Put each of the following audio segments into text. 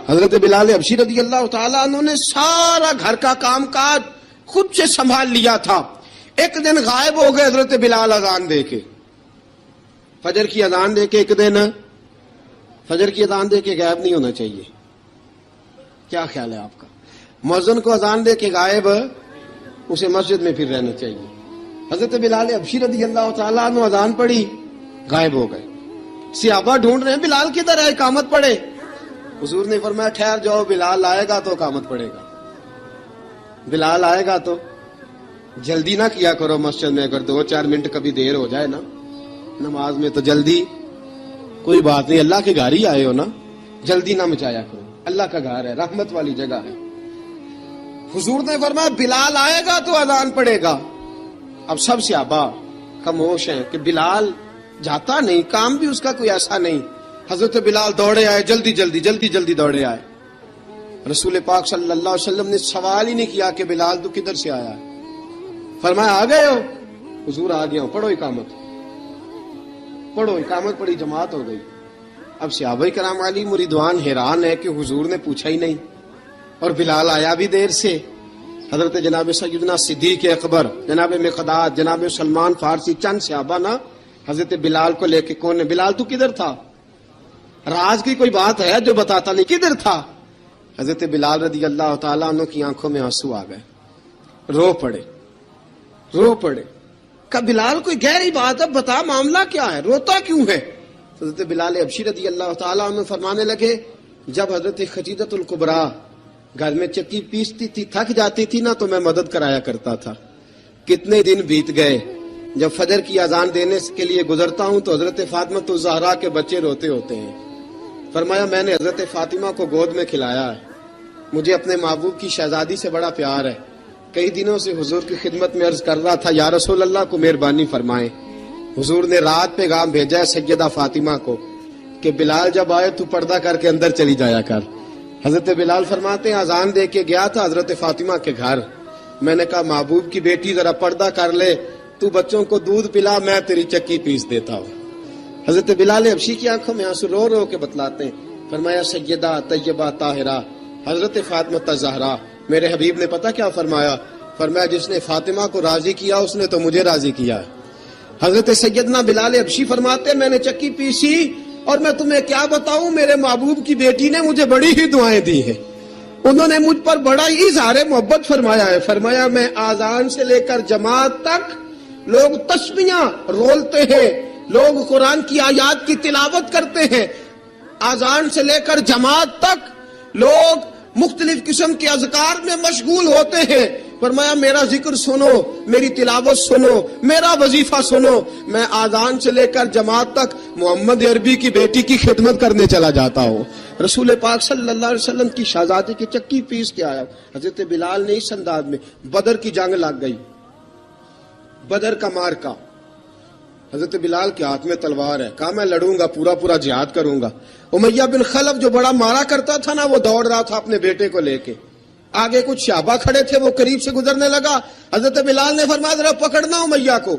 حضرت بلال حبشی رضی اللہ تعالیٰ عنہ نے سارا گھر کا کام کاج خود سے سنبھال لیا تھا. ایک دن غائب ہو گئے حضرت بلال اذان دے کے, فجر کی اذان دے کے. ایک دن فجر کی اذان دے کے غائب نہیں ہونا چاہیے. کیا خیال ہے آپ کا؟ مؤذن کو اذان دے کے غائب, اسے مسجد میں پھر رہنا چاہیے. حضرت بلال حبشی رضی اللہ تعالیٰ عنہ اذان پڑھی, غائب ہو گئے. صحابہ ڈھونڈ رہے ہیں بلال کدھر ہے, اقامت پڑھے. حضور نے فرمایا ٹھہر جاؤ, بلال آئے گا تو اقامت پڑھے گا. بلال آئے گا تو جلدی نہ کیا کرو مسجد میں. اگر 2-4 منٹ کبھی دیر ہو جائے نا نماز میں تو جلدی کوئی بات نہیں, اللہ کے گھر ہی آئے ہو نا, جلدی نہ مچایا کرو. اللہ کا گھر ہے, رحمت والی جگہ ہے. حضور نے فرمایا بلال آئے گا تو اذان پڑھے گا. اب سب صحابہ خاموش ہیں کہ بلال جاتا نہیں, کام بھی اس کا کوئی ایسا نہیں. حضرت بلال دوڑے آئے, جلدی دوڑے آئے. رسول پاک صلی اللہ علیہ وسلم نے سوال ہی نہیں کیا کہ بلال تو کدھر سے آیا ہے. فرمایا آ گئے ہو؟ حضور آ گیا ہوں. پڑھو اقامت, پڑھو اقامت. پڑھی, جماعت ہو گئی. اب صحابہ کرام علی مریدوان حیران ہے کہ حضور نے پوچھا ہی نہیں اور بلال آیا بھی دیر سے. حضرت جناب سیدنا صدیق اکبر, جناب مقداد, جناب سلمان فارسی, چند صحابہ نا حضرت بلال کو لے کے, کون ہے بلال تو کدھر تھا؟ راز کی کوئی بات ہے جو بتاتا نہیں, کدھر تھا؟ حضرت بلال رضی اللہ تعالیٰ عنہ کی آنکھوں میں آنسو آ گئے, رو پڑے. کہ بلال کوئی گہری بات ہے, بتا معاملہ کیا ہے, روتا کیوں ہے؟ حضرت بلال حبشی رضی اللہ تعالیٰ عنہ فرمانے لگے جب حضرت خدیجہ الکبریٰ گھر میں چکی پیستی تھی, تھک جاتی تھی نا, تو میں مدد کرایا کرتا تھا. کتنے دن بیت گئے, جب فجر کی اذان دینے کے لیے گزرتا ہوں تو حضرت فاطمہ الزہرا کے بچے روتے ہوتے ہیں. فرمایا میں نے حضرت فاطمہ کو گود میں کھلایا ہے, مجھے اپنے محبوب کی شہزادی سے بڑا پیار ہے. کئی دنوں سے حضور کی خدمت میں عرض کر رہا تھا یا رسول اللہ کو مہربانی فرمائیں. حضور نے رات پیغام بھیجا ہے سیدہ فاطمہ کو کہ بلال جب آئے تو پردہ کر کے اندر چلی جایا کر. حضرت بلال فرماتے ہیں اذان دے کے گیا تھا حضرت فاطمہ کے گھر. میں نے کہا محبوب کی بیٹی ذرا پردہ کر لے, تو بچوں کو دودھ پلا, میں تیری چکی پیس دیتا ہوں. حضرت بلال حبشی کی آنکھوں میں آنسو رو رو کے بتلاتے ہیں. فرمایا سیدہ طیبہ طاہرہ حضرت فاطمہ الزہرا, میرے حبیب نے پتہ کیا فرمایا؟ فرمایا جس نے فاطمہ کو راضی کیا اس نے تو مجھے راضی کیا. حضرت سیدنا بلال حبشی فرماتے میں نے چکی پیسی اور میں تمہیں کیا بتاؤں, میرے محبوب کی بیٹی نے مجھے بڑی ہی دعائیں دی ہیں. انہوں نے مجھ پر بڑا ہی اظہار محبت فرمایا ہے. فرمایا میں آذان سے لے کر جماعت تک لوگ تسبیحاں رولتے ہیں, لوگ قرآن کی آیات کی تلاوت کرتے ہیں. آذان سے لے کر جماعت تک لوگ مختلف قسم کے اذکار میں مشغول ہوتے ہیں. فرمایا میرا ذکر سنو, میری تلاوت سنو, میرا وظیفہ سنو. میں آذان سے لے کر جماعت تک محمد عربی کی بیٹی کی خدمت کرنے چلا جاتا ہوں. رسول پاک صلی اللہ علیہ وسلم کی شہزادی کی چکی پیس کے آیا. حضرت بلال نے اس انداز میں, بدر کی جنگ لگ گئی, بدر کا مارکا, حضرت بلال کے ہاتھ میں تلوار ہے. کہا میں لڑوں گا, پورا جہاد کروں گا. امیہ بن خلف جو بڑا مارا کرتا تھا نا, وہ دوڑ رہا تھا اپنے بیٹے کو لے کے. آگے کچھ صحابہ کھڑے تھے, وہ قریب سے گزرنے لگا. حضرت بلال نے فرمایا ذرا پکڑنا امیہ کو,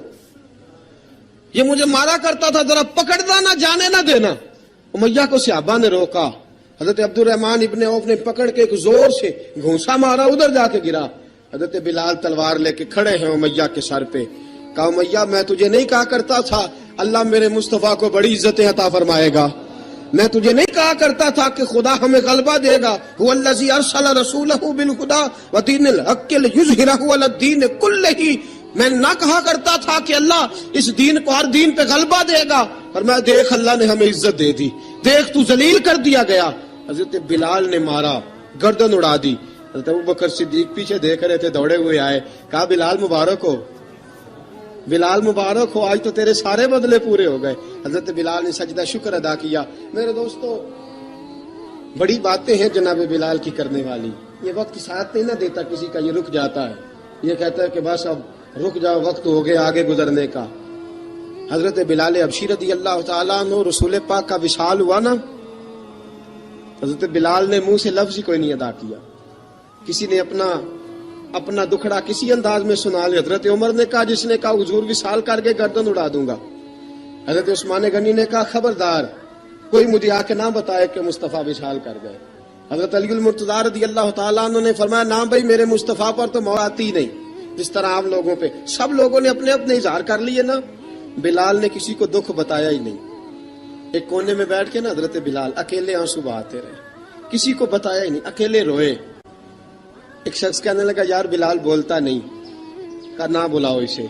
یہ مجھے مارا کرتا تھا, ذرا پکڑنا, نہ جانے نہ دینا. امیہ کو صحابہ نے روکا. حضرت عبد الرحمن ابن عوف نے پکڑ کے ایک زور سے گھونسا مارا, ادھر جا کے گرا. حضرت بلال تلوار لے کے کھڑے ہیں امیہ کے سر پہ. کہا امیہ میں تجھے نہیں کہا کرتا تھا اللہ میرے مصطفیٰ کو بڑی عزتیں عطا فرمائے گا؟ میں تجھے نہیں کہا کرتا تھا کہ خدا ہمیں غلبہ دے گا؟ هو الذی ارسل رسولہ بالہدی ودین الحق لیظہرہ علی الدین کلہ. میں نہ کہا کرتا تھا کہ اللہ اس دین کو ہر دین پہ غلبہ دے گا. فرمایا دیکھ اللہ نے ہمیں عزت دے دی, دیکھ تو ذلیل کر دیا گیا. حضرت بلال نے مارا, گردن اڑا دی. حضرت ابوبکر صدیق پیچھے دیکھ رہے تھے, دوڑے ہوئے آئے. کہا بلال مبارک ہو, بلال مبارک ہو, آج تو تیرے سارے بدلے پورے ہو گئے. حضرت بلال نے سجدہ شکر ادا کیا. میرے دوستو بڑی باتیں ہیں جناب بلال کی کرنے والی. یہ وقت ساتھ نہیں نہ دیتا کسی کا, یہ رک جاتا ہے, یہ کہتا ہے کہ بس اب رک جاؤ, وقت ہو گیا آگے گزرنے کا. حضرت بلال حبشی رضی اللہ تعالیٰ عنہ رسول پاک کا وصال ہوا نا, حضرت بلال نے منہ سے لفظ ہی کوئی نہیں ادا کیا. کسی نے اپنا دکھڑا کسی انداز میں سنا لیا. حضرت عمر نے کہا, جس نے کہا حضور وصال کر کے گردن اڑا دوں گا. حضرت عثمان غنی نے کہا خبردار کوئی مجھے آ کے نہ بتائے کہ مصطفیٰ وصال کر گئے. حضرت علی المرتضیٰ رضی اللہ تعالیٰ عنہ نے فرمایا نہ بھائی میرے مصطفیٰ پر تو موت آتی نہیں جس طرح عام لوگوں پہ. سب لوگوں نے اپنے اپنے اظہار کر لیے نا. بلال نے کسی کو دکھ بتایا ہی نہیں. ایک کونے میں بیٹھ کے نا حضرت بلال اکیلے آنسو بہاتے رہے, کسی کو بتایا ہی نہیں, اکیلے روئے. ایک شخص کہنے لگا یار بلال بولتا نہیں. کہا نہ بلاؤ اسے.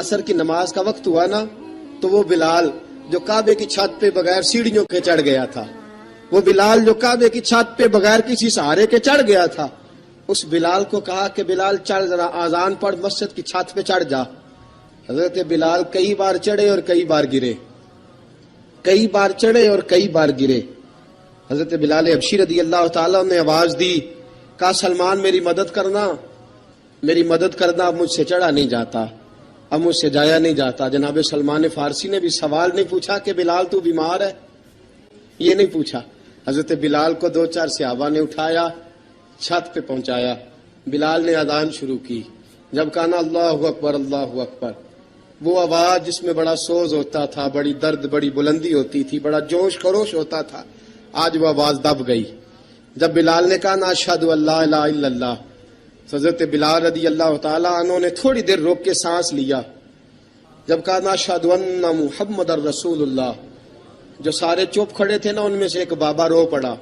عصر کی نماز کا وقت ہوا نا تو وہ بلال جو کعبے کی چھت پہ بغیر سیڑھیوں کے چڑھ گیا تھا, وہ بلال جو کعبے کی چھت پہ بغیر کسی سہارے کے چڑھ گیا تھا, اس بلال کو کہا کہ بلال چڑھ ذرا آذان پڑھ مسجد کی چھت پہ چڑھ جا. حضرت بلال کئی بار چڑھے اور کئی بار گرے, کئی بار چڑھے اور کئی بار گرے. حضرت بلال حبشی رضی اللہ تعالیٰ نے آواز دی, کہا سلمان میری مدد کرنا, میری مدد کرنا, اب مجھ سے چڑھا نہیں جاتا, اب مجھ سے جایا نہیں جاتا. جناب سلمان فارسی نے بھی سوال نہیں پوچھا کہ بلال تو بیمار ہے, یہ نہیں پوچھا. حضرت بلال کو 2-4 صحابہ نے اٹھایا, چھت پہ پہنچایا. بلال نے اذان شروع کی. جب کہا نا اللہ اکبر اللہ اکبر, وہ آواز جس میں بڑا سوز ہوتا تھا, بڑی درد, بڑی بلندی ہوتی تھی, بڑا جوش خروش ہوتا تھا, آج وہ آواز دب گئی. جب بلال نے کہا نا اشہد ان لا الہ الا اللہ, حضرت بلال رضی اللہ تعالیٰ عنہ نے تھوڑی دیر روک کے سانس لیا. جب کہا نا اشہد ان محمد الرسول اللہ, جو سارے چپ کھڑے تھے نا ان میں سے ایک بابا رو پڑا,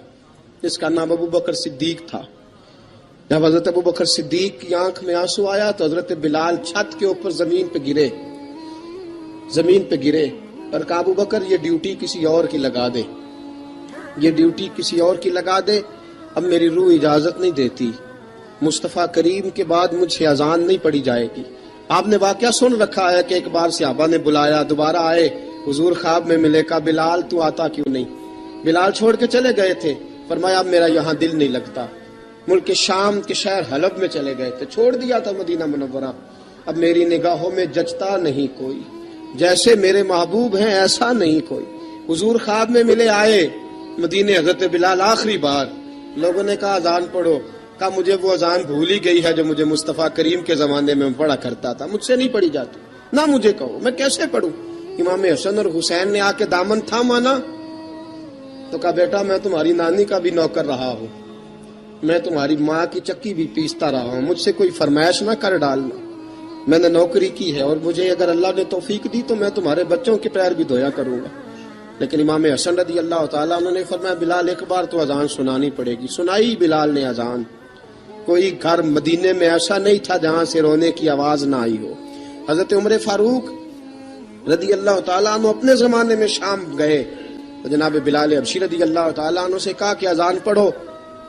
جس کا نام ابو بکر صدیق تھا. جب حضرت ابو بکر صدیق کی آنکھ میں آنسو آیا تو حضرت بلال چھت کے اوپر زمین پہ گرے, زمین پہ گرے اور کہا ابو بکر یہ ڈیوٹی کسی اور کی لگا دے, یہ ڈیوٹی کسی اور کی لگا دے, اب میری روح اجازت نہیں دیتی, مصطفیٰ کریم کے بعد مجھ سے اذان نہیں پڑی جائے گی. آپ نے واقعہ سن رکھا ہے کہ ایک بار صحابہ نے بلایا, دوبارہ آئے, حضور خواب میں ملے, کہا بلال تو آتا کیوں نہیں. بلال چھوڑ کے چلے گئے تھے, فرمایا اب میرا یہاں دل نہیں لگتا. ملک شام کے شہر حلب میں چلے گئے تھے, چھوڑ دیا تھا مدینہ منورہ, اب میری نگاہوں میں جچتا نہیں کوئی, جیسے میرے محبوب ہیں ایسا نہیں کوئی. حضور خواب میں ملے, آئے مدینے. حضرت بلال آخری بار, لوگوں نے کہا اذان پڑھو, کہا مجھے وہ اذان بھول ہی گئی ہے جو مجھے مصطفیٰ کریم کے زمانے میں پڑھا کرتا تھا, مجھ سے نہیں پڑھی جاتی, نہ مجھے کہو, میں کیسے پڑھوں. امام حسن اور حسین نے آ کے دامن تھاما نا تو کہا بیٹا میں تمہاری نانی کا بھی نوکر رہا ہوں, میں تمہاری ماں کی چکی بھی پیستا رہا ہوں, مجھ سے کوئی فرمائش نہ کر ڈالنا, میں نے نوکری کی ہے اور مجھے اگر اللہ نے توفیق دی تو میں تمہارے بچوں کے پیر بھی دھویا کروں گا. لیکن امام حسن رضی اللہ تعالیٰ عنہ نے فرمایا بلال ایک بار تو اذان سنانی پڑے گی. سنائی بلال نے اذان. کوئی گھر مدینے میں ایسا نہیں تھا جہاں سے رونے کی آواز نہ آئی ہو. حضرت عمر فاروق رضی اللہ تعالیٰ عنہ اپنے زمانے میں شام گئے تو جناب بلال حبشی رضی اللہ تعالیٰ عنہ سے کہا کہ اذان پڑھو.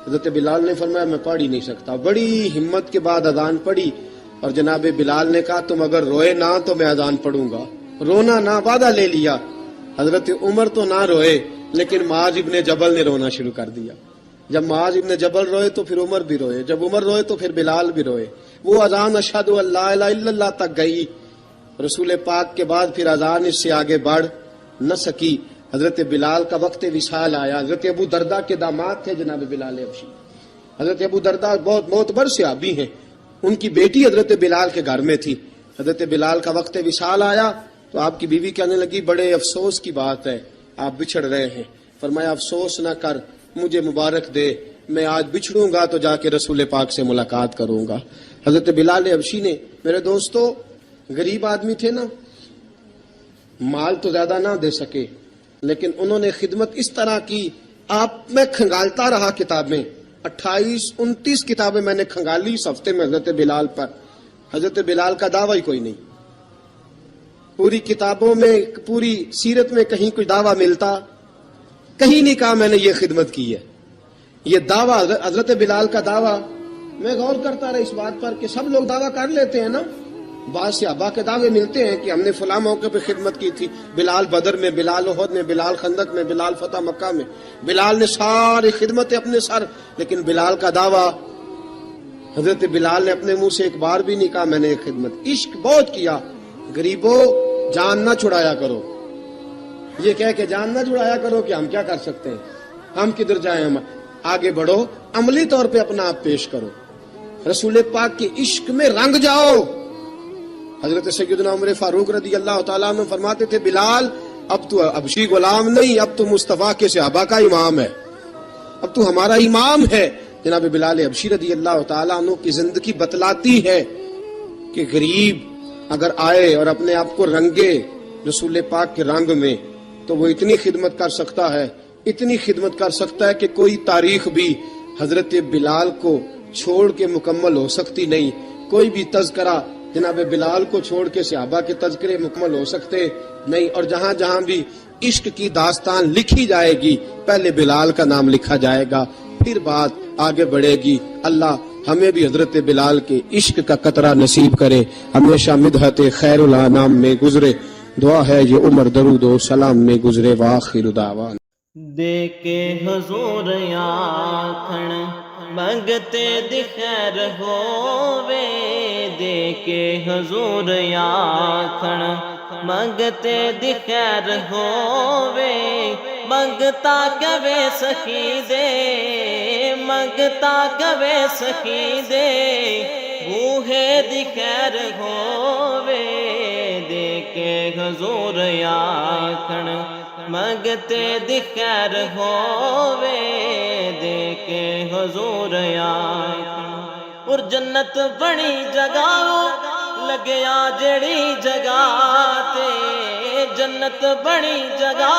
حضرت بلال نے فرمایا میں پڑھ ہی نہیں سکتا. بڑی ہمت کے بعد اذان پڑھی اور جناب بلال نے کہا تم اگر روئے نہ تو میں اذان پڑھوں گا. رونا نہ, وعدہ لے لیا. حضرت عمر تو نہ روئے لیکن معاذ ابن جبل نے رونا شروع کر دیا. جب معاذ ابن جبل روئے تو پھر عمر بھی روئے, جب عمر روئے تو پھر بلال بھی روئے. وہ اذان اشہد ان لا الہ الا اللہ تک گئی. رسول پاک کے بعد پھر اذان اس سے آگے بڑھ نہ سکی. حضرت بلال کا وقت وصال آیا. حضرت ابو درداء کے داماد تھے جناب بلال حبشی. حضرت ابو درداء بہت معتبر صحابی ہیں, ان کی بیٹی حضرت بلال کے گھر میں تھی. حضرت بلال کا وقت وصال آیا تو آپ کی بیوی کہنے لگی بڑے افسوس کی بات ہے, آپ بچھڑ رہے ہیں. فرمایا افسوس نہ کر, مجھے مبارک دے, میں آج بچھڑوں گا تو جا کے رسول پاک سے ملاقات کروں گا. حضرت بلال حبشی نے, میرے دوستو غریب آدمی تھے نا, مال تو زیادہ نہ دے سکے لیکن انہوں نے خدمت اس طرح کی. آپ میں کھنگالتا رہا کتابیں, 28-29 کتابیں میں نے کھنگالی اس ہفتے میں حضرت بلال پر. حضرت بلال کا دعویٰ ہی کوئی نہیں. پوری کتابوں میں, پوری سیرت میں کہیں کوئی دعویٰ ملتا؟ کہیں نہیں کہا میں نے یہ خدمت کی ہے. یہ دعویٰ حضرت بلال کا دعویٰ, میں غور کرتا رہا اس بات پر کہ سب لوگ دعویٰ کر لیتے ہیں نا. بعض صحابہ کے دعوے ملتے ہیں کہ ہم نے فلاں موقع پہ خدمت کی تھی, بلال بدر میں, بلال احد میں, بلال خندق میں, بلال فتح مکہ میں, بلال نے ساری خدمتیں اپنے سر. لیکن بلال کا دعویٰ, حضرت بلال نے اپنے منہ سے ایک بار بھی نہیں کہا میں نے یہ خدمت. عشق بہت کیا. غریبوں جان نہ چھڑایا کرو, یہ کہہ کے جان نہ چھڑایا کرو کہ ہم کیا کر سکتے ہیں, ہم کدھر جائیں, ہم آگے بڑھو, عملی طور پہ اپنا آپ پیش کرو, رسول پاک کے عشق میں رنگ جاؤ. حضرت سیدنا عمر فاروق رضی اللہ تعالیٰ عنہ فرماتے تھے بلال اب تو حبشی غلام نہیں, اب تو مصطفیٰ کے صحابہ کا امام ہے. اب تو ہمارا امام ہے. جناب بلال حبشی رضی اللہ تعالیٰ عنہ کی زندگی بتلاتی ہے کہ غریب اگر آئے اور اپنے آپ کو رنگے رسول پاک کے رنگ میں تو وہ اتنی خدمت کر سکتا ہے، اتنی خدمت کر سکتا ہے کہ کوئی تاریخ بھی حضرت بلال کو چھوڑ کے مکمل ہو سکتی نہیں. کوئی بھی تذکرہ جناب بلال کو چھوڑ کے صحابہ کے تذکرے مکمل ہو سکتے نہیں. اور جہاں جہاں بھی عشق کی داستان لکھی جائے گی پہلے بلال کا نام لکھا جائے گا، پھر بات آگے بڑھے گی. اللہ ہمیں بھی حضرت بلال کے عشق کا قطرہ نصیب کرے، ہمیشہ مدحت خیر الانام میں گزرے. دعا ہے یہ عمر درود و سلام میں گزرے. وآخر دعوانا دے کے حضور آکھن منگتے دی خیر ہووے، دے کے حضور آکھن منگتے دی خیر ہووے. منگتا کبے سخی دے، منگتا کبے سخی دے، بوہے دی خیر ہووے. دے کے حضور آکھن منگتے دی خیر ہووے، دے کے حضور آکھن. اور جنت بڑی جگہ لگیا جڑی جگہ تے، جنت بڑی جگہ